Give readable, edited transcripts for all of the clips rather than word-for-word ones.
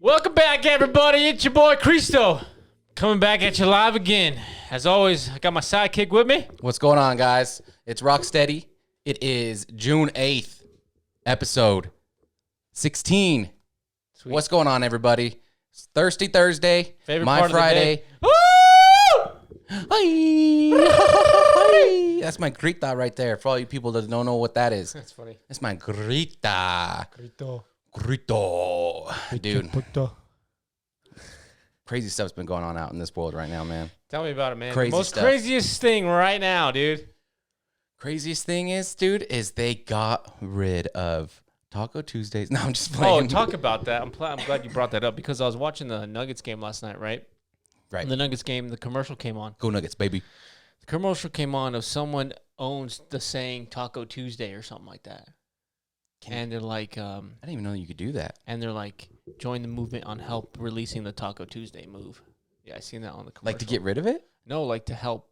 Welcome back, everybody. It's your boy Cristo coming back at you live again. As always, I got my sidekick with me. What's going on, guys? It's Rocksteady. It is June 8th, episode 16. Sweet. What's going on, everybody? It's Thirsty Thursday, Favorite my part Friday. of the day. Woo! Hi. That's my grita right there. For all you people that don't know what that is. That's funny. That's my grita. Cristo. Grito. Dude, Puto. crazy stuff's been going on out in this world right now, man. Tell me about it, man. Crazy The most stuff. craziest thing right now, dude. Craziest thing is, dude, is they got rid of Taco Tuesdays. No, I'm just playing. Oh, talk about that. I'm glad you brought that up because I was watching the Nuggets game last night, right? Right. The Nuggets game, the commercial came on. Go Nuggets, baby. The commercial came on of someone owns the saying Taco Tuesday or something like that. And they're like, I didn't even know you could do that. and they're like, join the movement on help releasing the Taco Tuesday move. Yeah, I seen that on the commercial. Like to get rid of it? No, like to help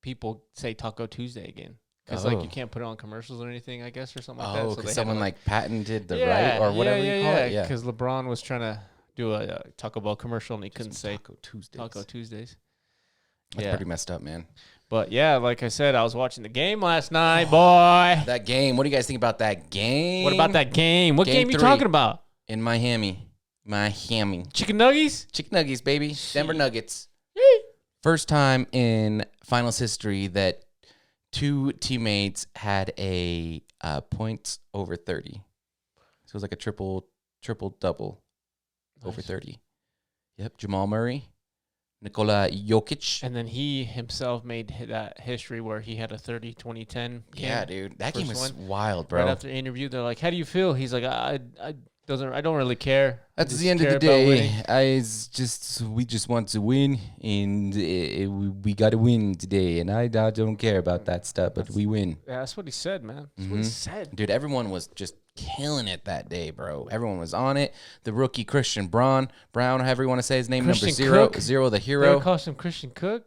people say Taco Tuesday again. Because like you can't put it on commercials or anything, I guess, or something like that. Oh, So because they someone had to, like patented the right or whatever you call it. Yeah. Because LeBron was trying to do a Taco Bell commercial and he couldn't say Taco Tuesdays. Taco Tuesdays. That's pretty messed up, man. But yeah, like I said, I was watching the game last night, boy. That game. What do you guys think about that game? What about that game? What game you 3. talking about? In Miami. Chicken nuggies? Chicken Nuggets, baby. Denver Nuggets. First time in finals history that two teammates had a points over 30. So it was like a triple-double over 30. Yep, Jamal Murray. Nikola Jokic. And then he himself made that history where he had a 30, 20, 10 game. Yeah, dude. That game was one. wild, bro. Right after the interview, they're like, how do you feel? He's like, I don't really care. At the end of the day, we just want to win, and we got to win today. And I don't care about that stuff, but we win. Yeah, that's what he said, man. That's what he said. Dude, everyone was just killing it that day, bro. Everyone was on it. The rookie Christian Brown, however you want to say his name, Christian number 0, Cook. 0, the They hero. were calling him Christian cooking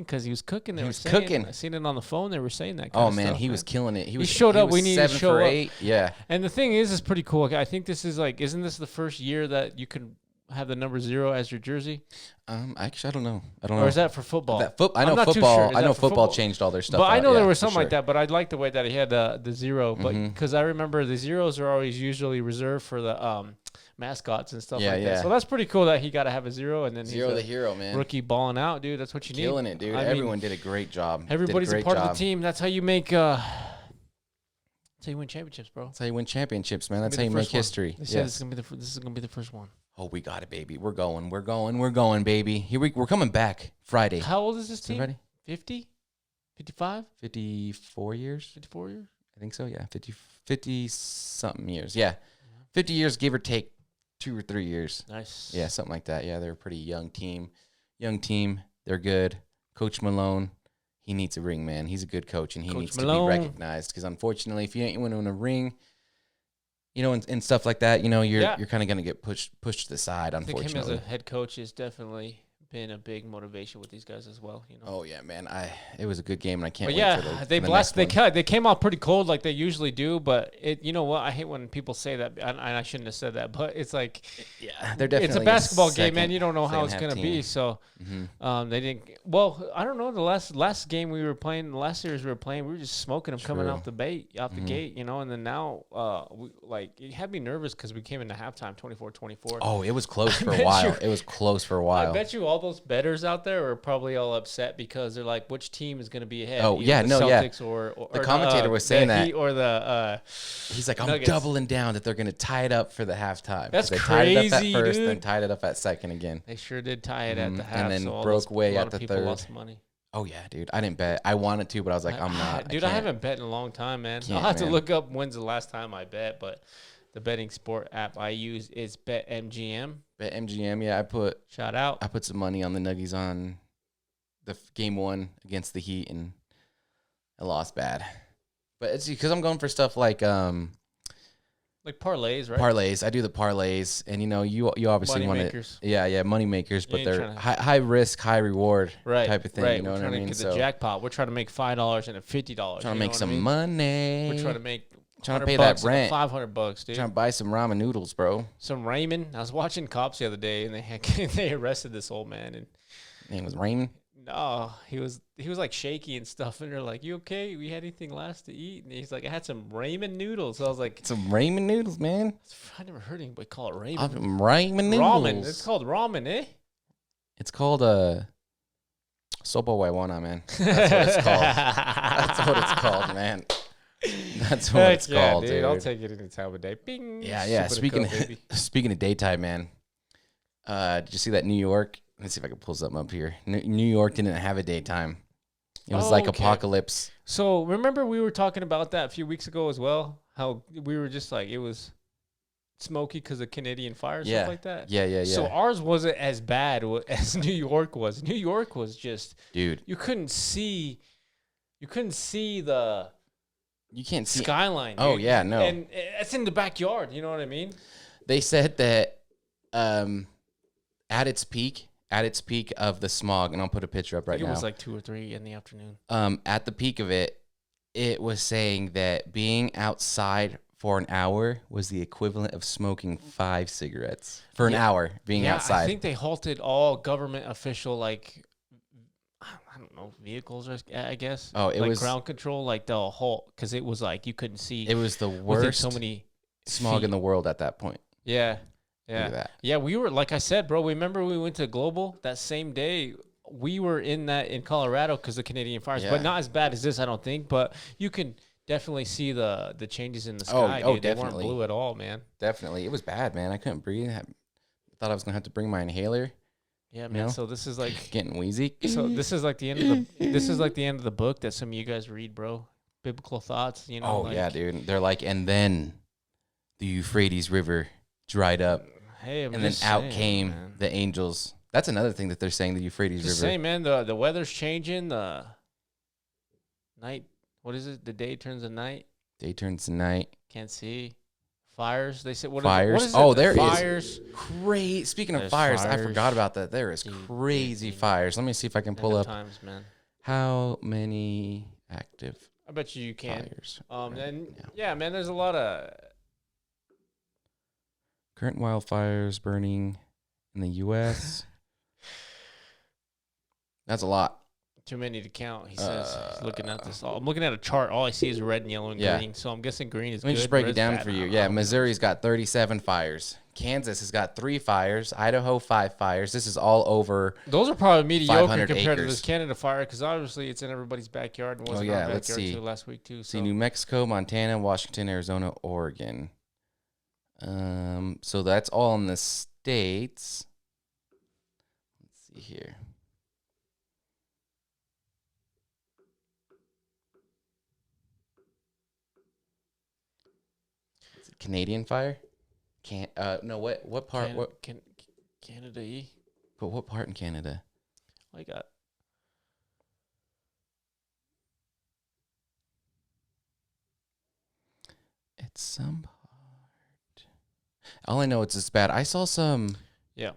because he was cooking. He was cooking. I seen it on the phone. They were saying that. Oh man, he was killing it. He showed up. Was We needed to 7 show for up. 8. Yeah. And the thing is pretty cool. I think this is like, isn't this the first year that you can have the number 0 as your jersey? Actually, I don't know. Or is that for football? I know I'm not too football. sure. Is I that know for football football? changed all their stuff. But I know out. there Yeah, was for something like sure. that. But I like the way that he had the 0. But because I remember the 0s are always usually reserved for the mascots and stuff like that. So that's pretty cool that he got to have a 0 and then 0 he's the hero, man. rookie balling out, dude. That's what you need. Killing it, dude. Everyone did a great job. Everybody's Did a part great of job. the team. That's how you make. That's how you win championships, bro. That's how you win championships, man. That's Gonna how be you the make first one. history. They said this is gonna be the first one. Oh, we got it, baby. We're going, baby. We're coming back Friday. How old is this team? Friday? 50? 55? 54 years? 54 years? I think so, yeah. 50 something years. Yeah. 50 years, give or take 2 or 3 years. Nice. Yeah, something like that. Yeah, they're a pretty young team. They're good. Coach Malone, he needs a ring, man. He's a good coach, and he needs to be recognized. Because unfortunately, if you ain't winning a ring, you know, and stuff like that, you know, you're kind of gonna get pushed to the side. Unfortunately, I think him as a head coach has definitely been a big motivation with these guys as well. You know. Oh yeah, man. It was a good game, and I can't But wait yeah, for the they next blasted. one. They came out pretty cold like they usually do. But you know what? I hate when people say that, and I shouldn't have said that. But it's like, Yeah, they're definitely it's a basketball game, second- man. You don't know how it's second gonna half be. team. So, they didn't. Well, I don't know. The last game we were playing, the last series we were playing, we were just smoking them coming True. out the gate, you know. And then now, it had me nervous because we came into halftime 24-24. Oh, it was close for a bet while. you- It was close for a I while. bet you all those bettors out there are probably all upset because they're like, which team is going to be ahead? Oh, Either yeah, the no, yeah. Celtics or The commentator was saying the that. Heat or the He's like, I'm Nuggets. doubling down that they're gonna tie it up for the halftime. 'Cause That's they tied it up crazy, at first, then dude. tied it up at second again. They sure did tie it at the half, And then so all broke those, away a lot at of the people third. lost money. Oh yeah, dude. I didn't bet. I wanted to, but I was like, I'm not. Dude, I can't. haven't bet in a long time, man. Can't, I'll have to man. look up when's the last time I bet, but the betting sport app I use is BetMGM. Bet MGM. Yeah, Shout out. I put some money on the Nuggies on the game 1 against the Heat, and I lost bad. But it's because I'm going for stuff like Like parlays, right? parlays. I do the parlays, and you know, you obviously Money want to, makers. yeah, money makers, but ain't they're trying to- high risk, high reward Right. type of thing. Right. You know We're what I trying to mean? get So the jackpot. We're trying to make $5 and a $50. trying to make some money. money. We're trying to make Trying to pay that $100, rent. $500, dude. Trying to buy some ramen noodles, bro. Some ramen. I was watching Cops the other day, and they arrested this old man. And his name was Raymond. No, he was like shaky and stuff, and they're like, "You okay? We had anything last to eat?" And he's like, "I had some ramen noodles." So I was like, "Some ramen noodles, man." I never heard anybody call it ramen. Ramen noodles. Ramen. It's called ramen, eh? It's called sopa waiwana, man. That's what it's called. That's what it's called, man. That's what it's called, dude. I'll take it any time of day. Bing. Yeah. Speaking of daytime, man. Did you see that New York? Let's see if I can pull something up here. New York didn't have a daytime. It was like apocalypse. So remember we were talking about that a few weeks ago as well? How we were just like, it was smoky because of Canadian fire, stuff like that? Yeah. So ours wasn't as bad as New York was. New York was just... Dude. You can't see skyline. Oh, yeah, no. And it's in the backyard, you know what I mean? They said that at its peak of the smog, and I'll put a picture up right now. It was like 2 or 3 in the afternoon. At the peak of it, it was saying that being outside for an hour was the equivalent of smoking 5 cigarettes for an hour being outside. I think they halted all government official, like, I don't know, vehicles, I guess. Oh, it was ground control, like the halt, because it was like you couldn't see. It was the worst so many smog feet in the world at that point. Yeah. Look at that. Yeah, we were, like I said, bro, remember we went to Global that same day? We were in Colorado because of Canadian fires, but not as bad as this, I don't think. But you can definitely see the changes in the sky. Oh, dude. definitely. They weren't blue at all, man. Definitely. It was bad, man. I couldn't breathe. I thought I was going to have to bring my inhaler. Yeah, man. So this is like getting wheezy. So this is like the end of the book that some of you guys read, bro. Biblical thoughts, you know. Oh, yeah, dude. They're like, and then the Euphrates River dried up. Hey, and then out came the angels. That's another thing that they're saying, the Euphrates River. Same, man. The weather's changing. The night, what is it? The day turns to night. Day turns to night. Can't see. Fires. They said, fires. What is oh, it? there fires. is crazy. Speaking of fires, I forgot about that. There is crazy fires. Let me see if I can pull up. Times, man. How many active? I bet you can. Fires. And yeah, man. There's a lot of current wildfires burning in the U.S. That's a lot. Too many to count, he says. He's looking at this. I'm looking at a chart. All I see is red and yellow and green. So I'm guessing green is good. Let me just break it down for you. Yeah, Missouri's got 37 fires. Kansas has got 3 fires. Idaho, 5 fires. This is all over. Those are probably mediocre compared to acres. this Canada fire, because obviously it's in everybody's backyard and was in our backyard too last week too. So. See, New Mexico, Montana, Washington, Arizona, Oregon. So that's all in the states. Let's see here. Is it Canadian fire? What part? Canada-y? But what part in Canada? I got. It's some part. All I know it's this bad. I saw some. Yeah.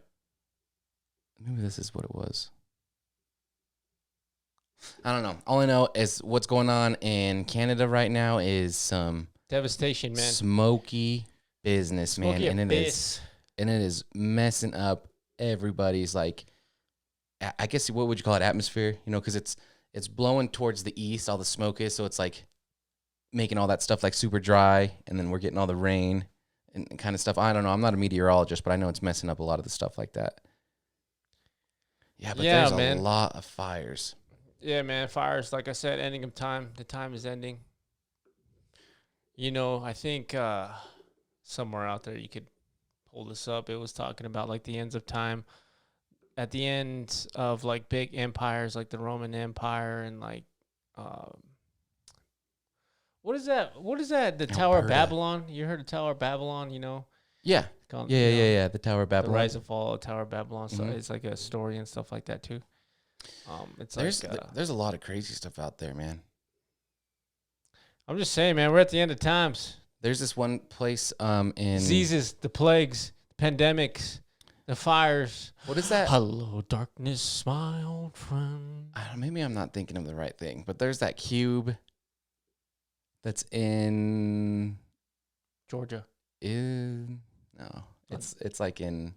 Maybe this is what it was. I don't know. All I know is what's going on in Canada right now is some devastation, man. Smoky business, man. And it is messing up everybody's, like, I guess, what would you call it, atmosphere? You know, because it's blowing towards the east, all the smoke is, so it's like making all that stuff like super dry, and then we're getting all the rain and kind of stuff. I don't know. I'm not a meteorologist, but I know it's messing up a lot of the stuff like that. Yeah, but there's a lot of fires. Yeah, man, fires, like I said, ending of time. The time is ending. You know, I think somewhere out there you could pull this up. It was talking about, like, the ends of time. At the end of, like, big empires, like the Roman Empire and, like, what is that? What is that? The Tower of Babylon? You heard of Tower of Babylon, you know? Yeah. Yeah. The Tower of Babylon. The rise and fall of Tower of Babylon. So it's like a story and stuff like that, too. There's a lot of crazy stuff out there, man. I'm just saying, man, we're at the end of times. There's this one place in diseases, the plagues, pandemics, the fires. What is that? Hello, darkness, my old friend. Maybe I'm not thinking of the right thing, but there's that cube That's in Georgia. No, it's like in,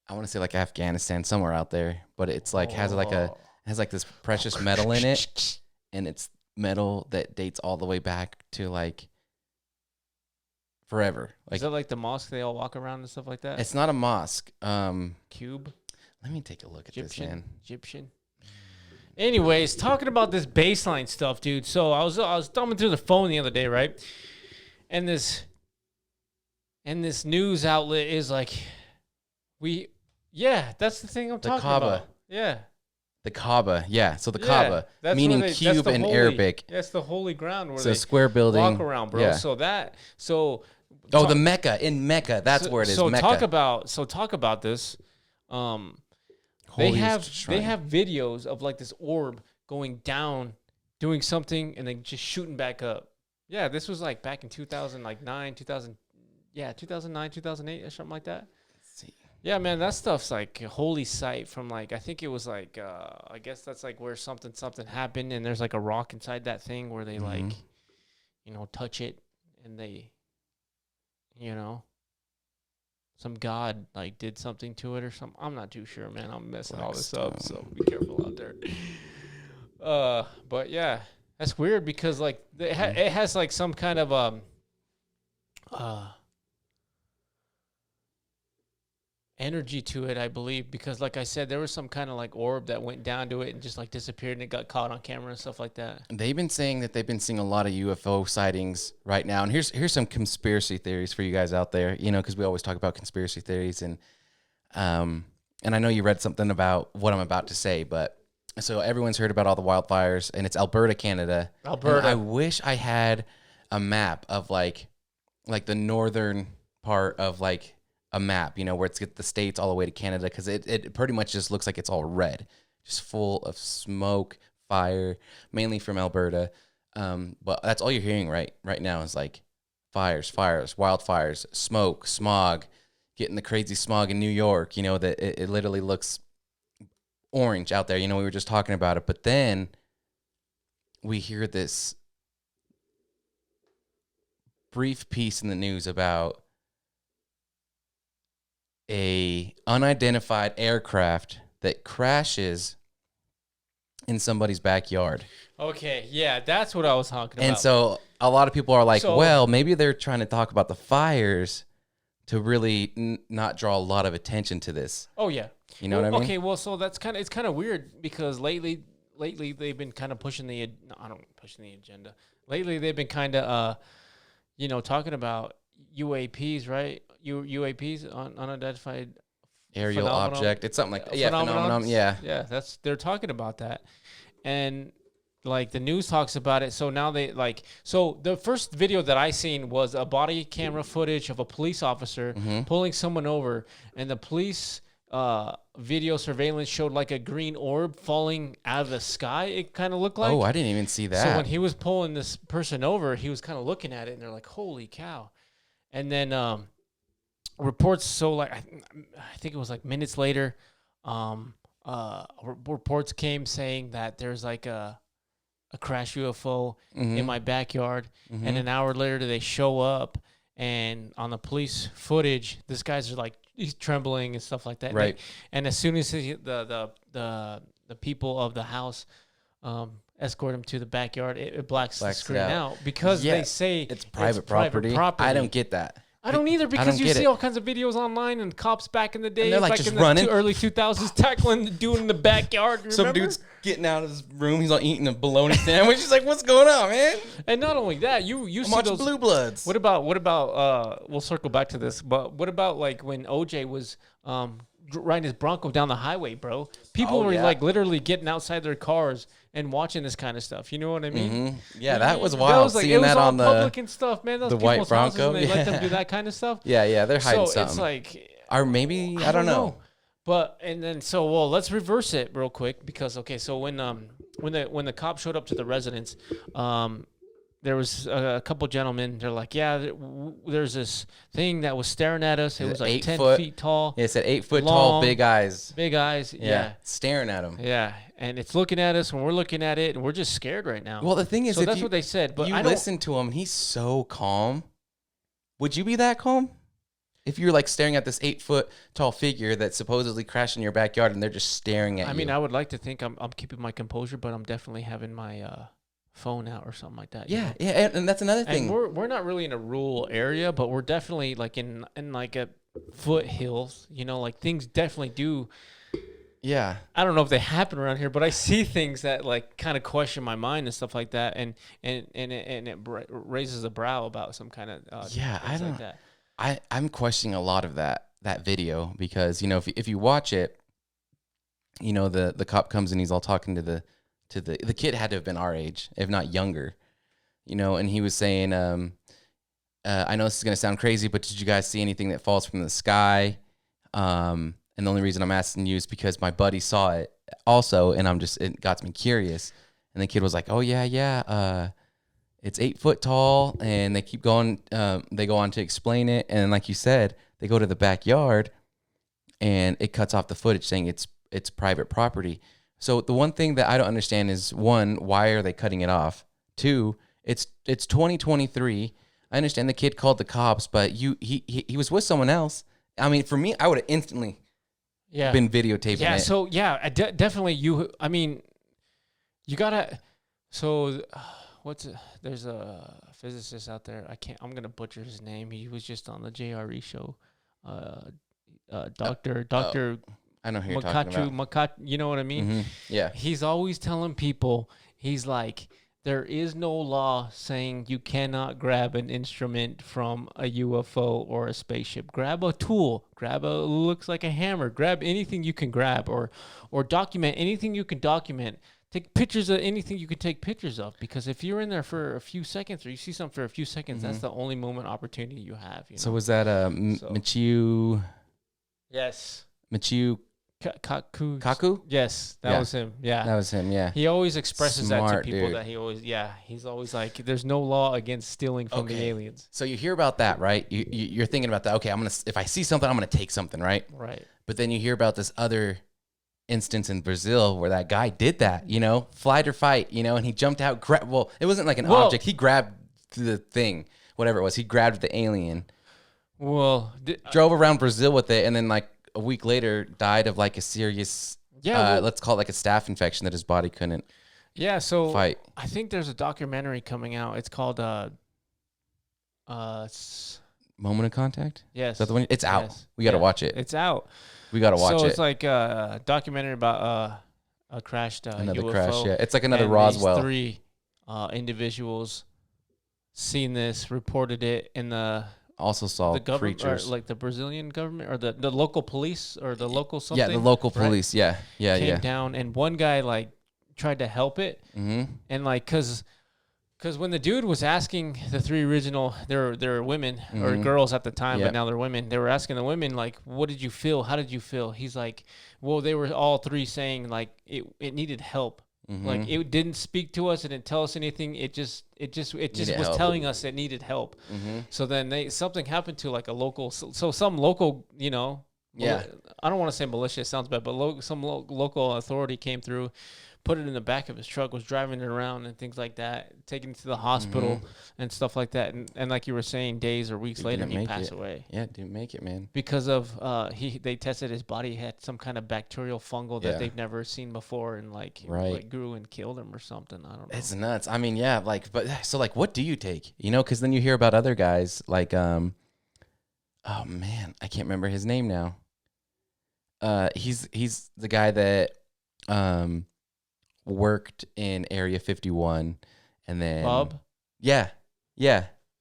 I want to say like Afghanistan, somewhere out there, but it's like has like this precious metal in it, and it's metal that dates all the way back to like forever. Like, is that like the mosque they all walk around and stuff like that? it's not a mosque. Cube. Let me take a look at this, man. Egyptian. Anyways, talking about this baseline stuff, dude. So I was thumbing through the phone the other day, right? And this news outlet is like, that's the thing I'm talking Kaaba. about. Yeah. The Kaaba, yeah. So the Kaaba, meaning cube in Arabic. That's the holy ground where So they square building. walk around, bro. Yeah. The Mecca, in Mecca. That's where it is. So Mecca. talk about this. They have videos of like this orb going down, doing something, and then just shooting back up. Yeah, this was like back in 2009, 2008 or something like that. Let's see. Yeah, man, that stuff's like a holy site from like, I think it was like, I guess that's like where something happened, and there's like a rock inside that thing where they like, touch it, and they, some god like did something to it or something. I'm not too sure, man. I'm messing all this up, so be careful out there. But yeah, that's weird because like it has like some kind of energy to it, I believe, because like I said, there was some kind of like orb that went down to it and just like disappeared, and it got caught on camera and stuff like that. They've been saying that they've been seeing a lot of UFO sightings right now. And here's some conspiracy theories for you guys out there, because we always talk about conspiracy theories, and I know you read something about what I'm about to say, but so everyone's heard about all the wildfires, and it's Alberta, Canada. Alberta. And I wish I had a map of like the northern part of like a map, where it's the states all the way to Canada, because it pretty much just looks like it's all red, just full of smoke, fire, mainly from Alberta. But that's all you're hearing right now is like fires, wildfires, smoke, smog, getting the crazy smog in New York, that it literally looks orange out there. We were just talking about it, but then we hear this brief piece in the news about a unidentified aircraft that crashes in somebody's backyard. Okay, yeah, that's what I was talking about. And so a lot of people are like, well, maybe they're trying to talk about the fires to really not draw a lot of attention to this. Oh yeah. You know what I mean? Okay, well, so it's kind of weird because lately they've been kind of pushing the agenda. Lately they've been kind of talking about UAPs, right? UAPs, unidentified aerial object. It's something like that. Yeah, phenomenon. Yeah. They're talking about that, and like the news talks about it. So now so the first video that I seen was a body camera footage of a police officer pulling someone over, and the police video surveillance showed like a green orb falling out of the sky. It kind of looked like. Oh, I didn't even see that. So when he was pulling this person over, he was kind of looking at it, and they're like, "Holy cow!" And then reports. So like, I think it was like minutes later, reports came saying that there's like a crash UFO in my backyard, and an hour later they show up, and on the police footage, this guy's like he's trembling and stuff like that. Right. And as soon as the people of the house escort him to the backyard, it blacks the screen out because they say it's private property. I don't get that. I don't either, because you see all kinds of videos online and cops back in the day, and they're like back just in running. The early 2000s, tackling the dude in the backyard. Remember? Some dude's getting out of his room. He's all eating a bologna sandwich. He's like, "What's going on, man?" And not only that, you see watching those Blue Bloods. What about? We'll circle back to this, but what about like when OJ was riding his Bronco down the highway, bro? People were like literally getting outside their cars and watching this kind of stuff. You know what I mean? Yeah, that was wild. Seeing that on the public and stuff, man. Those the white Bronco, and they let them do that kind of stuff. Yeah, they're hiding something. It's like, or maybe I don't know. But and then let's reverse it real quick because so when the cop showed up to the residence, there was a couple gentlemen. They're like, yeah, there's this thing that was staring at us. It was like 10 feet tall. Yeah, it said 8 foot long, tall, big eyes. Big eyes. Yeah. Staring at them. Yeah. And it's looking at us when we're looking at it, and we're just scared right now. Well, the thing is, so that's what they said. But you listen to him, he's so calm. Would you be that calm? If you're like staring at this 8 foot tall figure that supposedly crashed in your backyard and they're just staring at you. I mean, I would like to think I'm keeping my composure, but I'm definitely having my phone out or something like that. Yeah, yeah, and that's another thing. And we're not really in a rural area, but we're definitely like in like a foothills. You know, like things definitely do. Yeah. I don't know if they happen around here, but I see things that like kind of question my mind and stuff like that, and it raises a brow about some kind of I don't. like that. I'm questioning a lot of that video because, you know, if you watch it, you know, the cop comes and he's all talking to the kid had to have been our age, if not younger, you know, and he was saying, I know this is going to sound crazy, but did you guys see anything that falls from the sky? And the only reason I'm asking you is because my buddy saw it also, and it got me curious. And the kid was like, oh yeah. It's 8 foot tall, and they keep going. They go on to explain it, and like you said, they go to the backyard, and it cuts off the footage saying it's private property. So the one thing that I don't understand is, one, why are they cutting it off? Two, it's 2023. I understand the kid called the cops, but he was with someone else. I mean, for me, I would have instantly been videotaping it. Yeah. So definitely I mean, you gotta. So. There's a physicist out there. I'm gonna butcher his name. He was just on the JRE show. Doctor. I know who you're talking about. You know what I mean? Mm-hmm. Yeah. He's always telling people. He's like, there is no law saying you cannot grab an instrument from a UFO or a spaceship. Grab a tool. Looks like a hammer. Grab anything you can grab, or document anything you can document. Take pictures of anything you can take pictures of, because if you're in there for a few seconds or you see something for a few seconds, that's the only moment opportunity you have. You know? So was that Michio? Yes. Michio Kaku? Yes, that was him. Yeah. That was him, yeah. He always expresses that to people, dude. that he's always like, there's no law against stealing from the aliens. So you hear about that, right? You're thinking about that. Okay, if I see something, I'm going to take something, right? Right. But then you hear about this other instance in Brazil where that guy did that, you know, flight or fight, you know, and he jumped out, it wasn't like an object. He grabbed the thing, whatever it was. He grabbed the alien. Well, drove around Brazil with it, and then like a week later died of like a serious, let's call it like a staph infection that his body couldn't fight. I think there's a documentary coming out. It's called Moment of Contact? Yes. Is that the one? It's out. Yes. We got to watch it. It's out. We got to watch it. So it's like a documentary about a crashed another UFO. Crash, yeah. It's like another Roswell. These 3 individuals seen this, reported it, in the also saw the government, creatures, or like the Brazilian government, or the local police, or the local something. Yeah, the local police. Yeah, came down, and one guy like tried to help it, and like because when the dude was asking the 3 original, they're women or girls at the time, but now they're women. They were asking the women like, "What did you feel? How did you feel?" He's like, "Well, they were all 3 saying like it needed help. Like it didn't speak to us. It didn't tell us anything. It just was telling us it needed help." So then something happened to like a local, so some local, you know, I don't want to say militia. It sounds bad, but some local authority came through, put it in the back of his truck, was driving it around and things like that, taking it to the hospital and stuff like that. And like you were saying, days or weeks later, he passed away. Yeah, didn't make it, man. Because of they tested his body, he had some kind of bacterial fungal that they've never seen before, and like grew and killed him or something. I don't know. It's nuts. I mean, yeah, like, but so like, what do you take? You know, because then you hear about other guys like, oh man, I can't remember his name now. He's the guy that worked in Area 51, and then Bob. Yeah.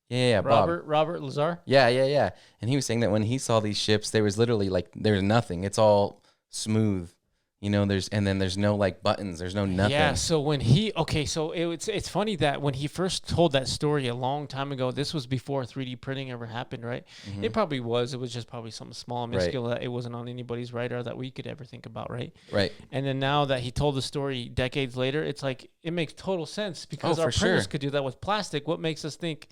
Bob. Robert Lazar. Yeah. And he was saying that when he saw these ships, there was literally like there's nothing. It's all smooth, There's no like buttons. There's no nothing. Yeah, so so it's funny that when he first told that story a long time ago, this was before 3D printing ever happened, right? It probably was. It was just probably something small and minuscule that it wasn't on anybody's radar that we could ever think about, right? Right. And then now that he told the story decades later, it's like it makes total sense because our printers could do that with plastic. What makes us think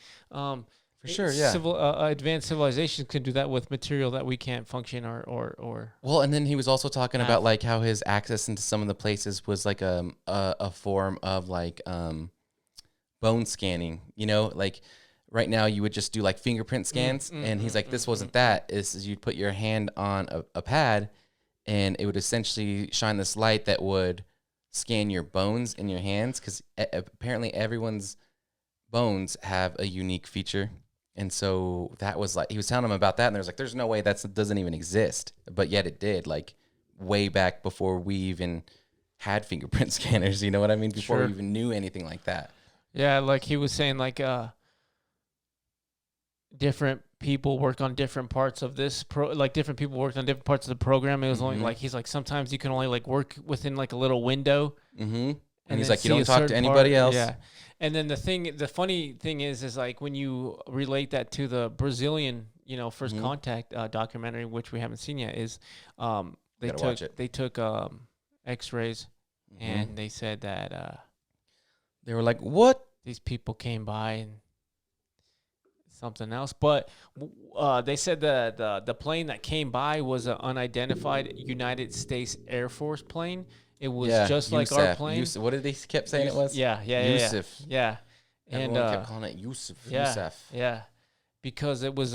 For sure, yeah. Advanced civilizations can do that with material that we can't function or. Well, and then he was also talking about like how his access into some of the places was like a form of like bone scanning. Like right now you would just do like fingerprint scans, and he's like, this wasn't that. Is you'd put your hand on a pad, and it would essentially shine this light that would scan your bones in your hands, because apparently everyone's bones have a unique feature. And so that was like, he was telling him about that, and there's like, there's no way that doesn't even exist, but yet it did, like way back before we even had fingerprint scanners. You know what I mean? Before we even knew anything like that. Yeah, like he was saying, like different people work on different parts of this different people worked on different parts of the program. It was only like, he's like, sometimes you can only like work within like a little window. And he's like, you don't talk to anybody else. Yeah. And then the funny thing is like when you relate that to the Brazilian, First Contact documentary, which we haven't seen yet, is they took X-rays, and they said that they were like, what? These people came by and something else, but they said the plane that came by was an unidentified United States Air Force plane. It was just like our plane. What did they kept saying it was? Yeah. Yusuf. And everyone kept calling it Yusuf. Yeah. Because it was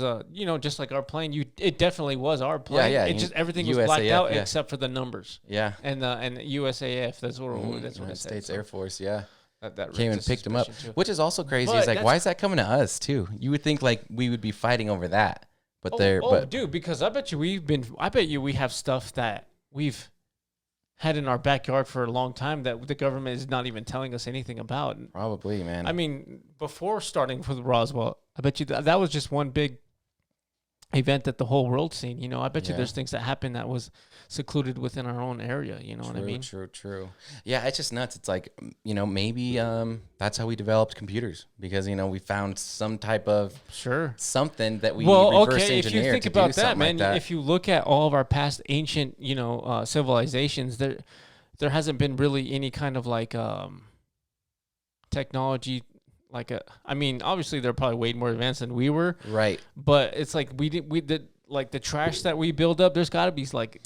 just like our plane. It definitely was our plane. Yeah. It just everything was blacked out except for the numbers. Yeah. And USAF. That's what United States Air Force. Yeah. That came and picked him up, which is also crazy. It's like, why is that coming to us too? You would think like we would be fighting over that, but dude, because I bet you we have stuff that we've had in our backyard for a long time that the government is not even telling us anything about. Probably, man. I mean, before starting with Roswell, I bet you that was just one big event that the whole world's seen. I bet you there's things that happened that was secluded within our own area. You know what I mean? True. Yeah, it's just nuts. It's like, maybe that's how we developed computers, because, we found some type of something that we reverse engineered. If you think about that, man, like that. If you look at all of our past ancient, civilizations, there hasn't been really any kind of like technology. Obviously they're probably way more advanced than we were. Right. But it's like we did like the trash that we build up, there's got to be like,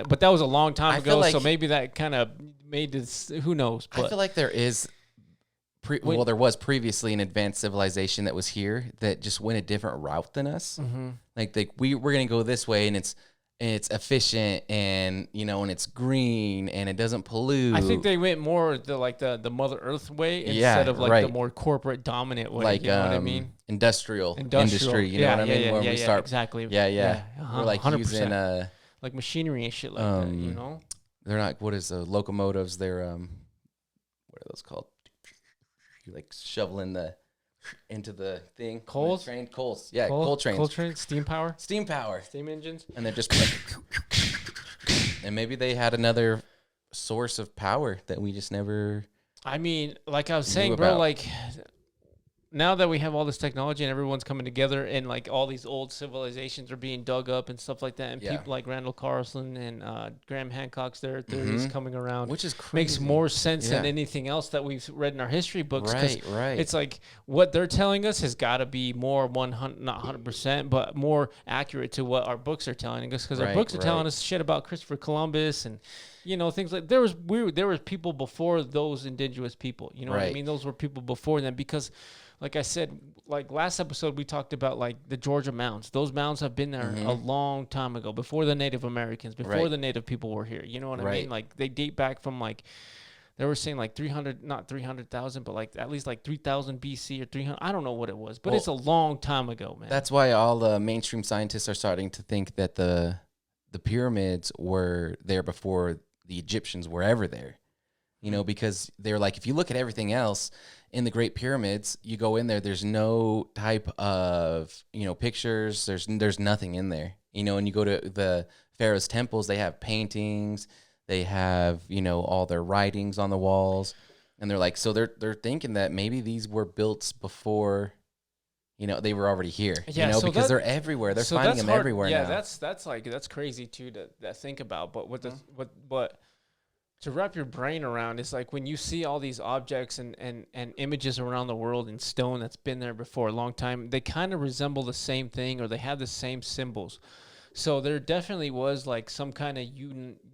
but that was a long time ago. So maybe that kind of made this, who knows? But I feel like there is, there was previously an advanced civilization that was here that just went a different route than us. Like we're going to go this way, and it's efficient, and and it's green, and it doesn't pollute. I think they went more the Mother Earth way instead of the more corporate dominant way. Like, you know what I mean? Industrial industry. You know what I mean? Where we start exactly. Yeah. We're like 100%. Using like machinery and shit like that. They're not. What is the locomotives? They're what are those called? You like shoveling into the thing. Coals? Coals. Yeah, coal trains. Coal trains, steam power. Steam engines. And they're just like, and maybe they had another source of power that we just never. I mean, like I was saying, bro, like now that we have all this technology and everyone's coming together, and like all these old civilizations are being dug up and stuff like that, and people like Randall Carlson and Graham Hancock's their theories coming around, which is crazy. Makes more sense than anything else that we've read in our history books. Right. It's like what they're telling us has got to be more 100, not 100%, but more accurate to what our books are telling us, because our books are telling us shit about Christopher Columbus and things like there was people before those indigenous people. You know what I mean? Those were people before them, because like I said, like last episode, we talked about like the Georgia mounds. Those mounds have been there a long time ago, before the Native Americans, before the Native people were here. You know what I mean? Like they date back from like, they were saying like 300,000, but like at least like 3,000 BC or 300. I don't know what it was, but it's a long time ago, man. That's why all the mainstream scientists are starting to think that the pyramids were there before the Egyptians were ever there. Because they're like, if you look at everything else in the Great Pyramids, you go in there, there's no type of, pictures. There's nothing in there, and you go to the Pharaoh's temples, they have paintings, They have, all their writings on the walls. And they're like, so they're thinking that maybe these were built before, they were already here, Yeah, so because that, they're everywhere. They're so finding that's them hard. everywhere Yeah, now. that's crazy too to think about. But what to wrap your brain around is like when you see all these objects and images around the world in stone that's been there before a long time, they kind of resemble the same thing or they have the same symbols. So there definitely was like some kind of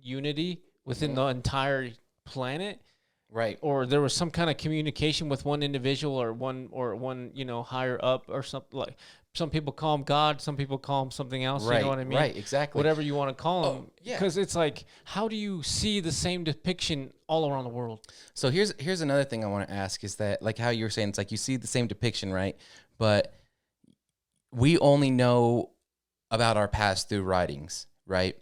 unity within the entire planet, Right. or there was some kind of communication with one individual or one higher up or something. Like some people call him God, some people call him something else. Right. You know what I mean? Right. Exactly. Whatever you want to call him. Yeah. Because it's like, how do you see the same depiction all around the world? So here's another thing I want to ask is that, like how you were saying, it's like you see the same depiction, right? But we only know about our past through writings, right?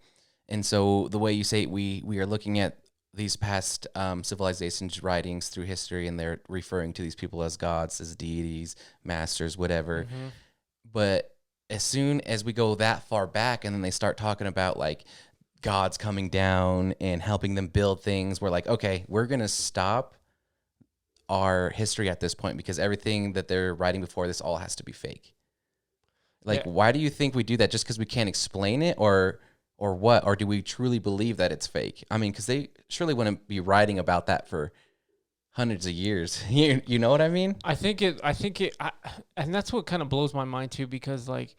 And so the way you say it, we are looking at these past civilizations' writings through history, and they're referring to these people as gods, as deities, masters, whatever. Mm-hmm. But as soon as we go that far back, and then they start talking about like gods coming down and helping them build things, we're like, okay, we're gonna stop our history at this point because everything that they're writing before this all has to be fake. Like, why do you think we do that? Just because we can't explain it, or what? Or do we truly believe that it's fake? I mean, because they surely wouldn't be writing about that for hundreds of years. You know what I mean? I think it, and that's what kind of blows my mind too, because like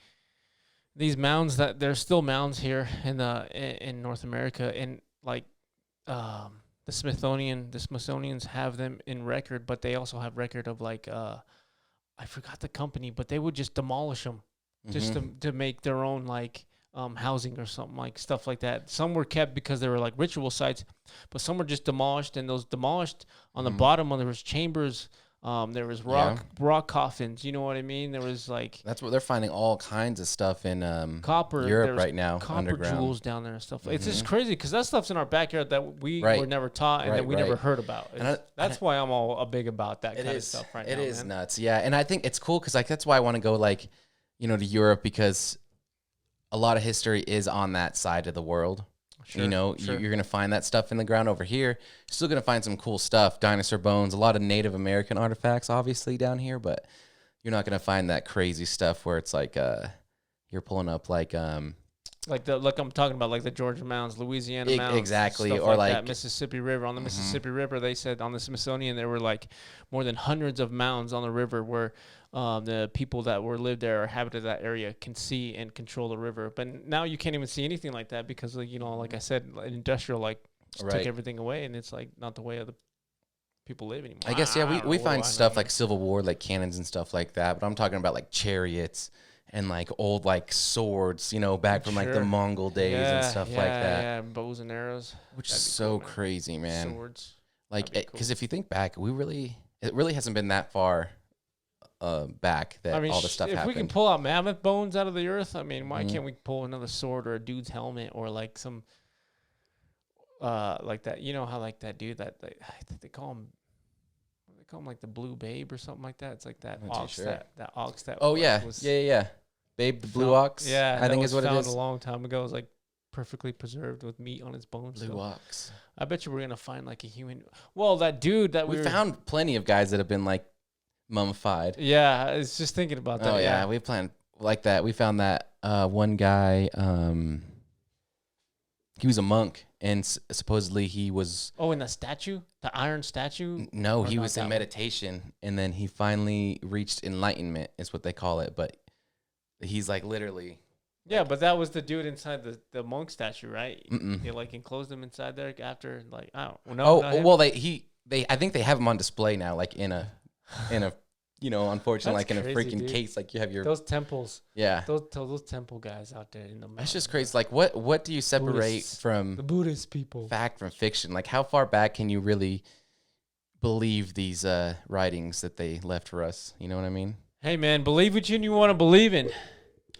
these mounds, that there's still mounds here in North America, and like the Smithsonians have them in record, but they also have record of like I forgot the company, but they would just demolish them just to make their own like housing or something, like stuff like that. Some were kept because they were like ritual sites, but some were just demolished. And those demolished, on the bottom, there was chambers, there was rock coffins. You know what I mean? There was like that's what they're finding, all kinds of stuff in copper Europe right now, copper underground jewels down there and stuff. It's just crazy because that stuff's in our backyard that we were never taught and that we never heard about. That's why I'm all big about that kind of stuff right now. It is nuts, yeah. And I think it's cool because like that's why I want to go like to Europe, because a lot of history is on that side of the world. Sure, you're going to find that stuff in the ground over here. You're still going to find some cool stuff, dinosaur bones, a lot of Native American artifacts, obviously, down here, but you're not going to find that crazy stuff where it's like you're pulling up like I'm talking about, like the Georgia mounds, Louisiana mounds, exactly, or like that Mississippi River. On the Mississippi River, they said on the Smithsonian there were like more than hundreds of mounds on the river where the people that lived there or inhabited that area can see and control the river. But now you can't even see anything like that because, like I said, industrial took everything away, and it's like not the way of the people live anymore. I guess we find stuff like Civil War, like cannons and stuff like that. But I'm talking about like chariots and like old like swords, back from like the Mongol days and stuff like that. Yeah, bows and arrows, which is so crazy, man. Swords, like because if you think back, it really hasn't been that far back that all the stuff happened. If we can pull out mammoth bones out of the earth, I mean, why can't we pull another sword or a dude's helmet or like some like that? You know how like that dude that I think they call him. They call him like the Blue Babe or something like that. It's like that ox that ox that. Oh yeah, yeah. Babe, the blue ox. Yeah, I think is what it is. A long time ago, it was like perfectly preserved with meat on its bones. Blue ox. I bet you we're gonna find like a human. Well, that dude that we found plenty of guys that have been like mummified. Yeah, I was just thinking about that. Oh yeah, we planned like that. We found that one guy. He was a monk, and supposedly he was. Oh, in the statue, the iron statue. No, he was in meditation, and then he finally reached enlightenment, is what they call it. But he's like literally. Yeah, but that was the dude inside the monk statue, right? They like enclosed him inside there after like I don't know. Well, they I think they have him on display now, like in a unfortunately, like in a freaking case, like you have your those temples. Yeah, those temple guys out there in the mountains. That's just crazy. Like, what do you separate Buddhists, from the Buddhist people? Fact from fiction. Like, how far back can you really believe these writings that they left for us? You know what I mean? Hey, man, believe what you want to believe in.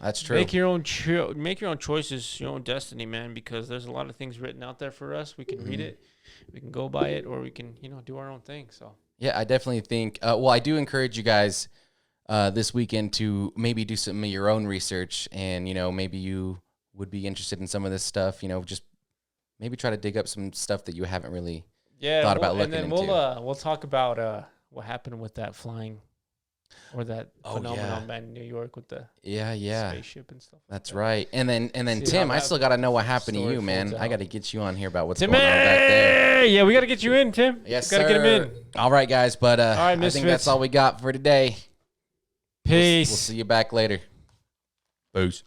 That's true. Make your own choices, your own destiny, man. Because there's a lot of things written out there for us. We can read it, we can go by it, or we can do our own thing. So. Yeah, I definitely think. Well, I do encourage you guys this weekend to maybe do some of your own research, and maybe you would be interested in some of this stuff. Just maybe try to dig up some stuff that you haven't really Yeah, thought about looking and then into. we'll talk about what happened with that flying or that Oh, phenomenon yeah. man in New York with the Yeah. spaceship and stuff. That's like right. And then See how Tim, I that still got to know what happened to story you, folds man. I out. got to get you on here about what's Tim, going on back there. yeah, we got to get you in, Tim. Yes, got to get him in. All right, guys, but All right, I think that's Misfits. all we got for today. Peace. We'll see you back later. Peace.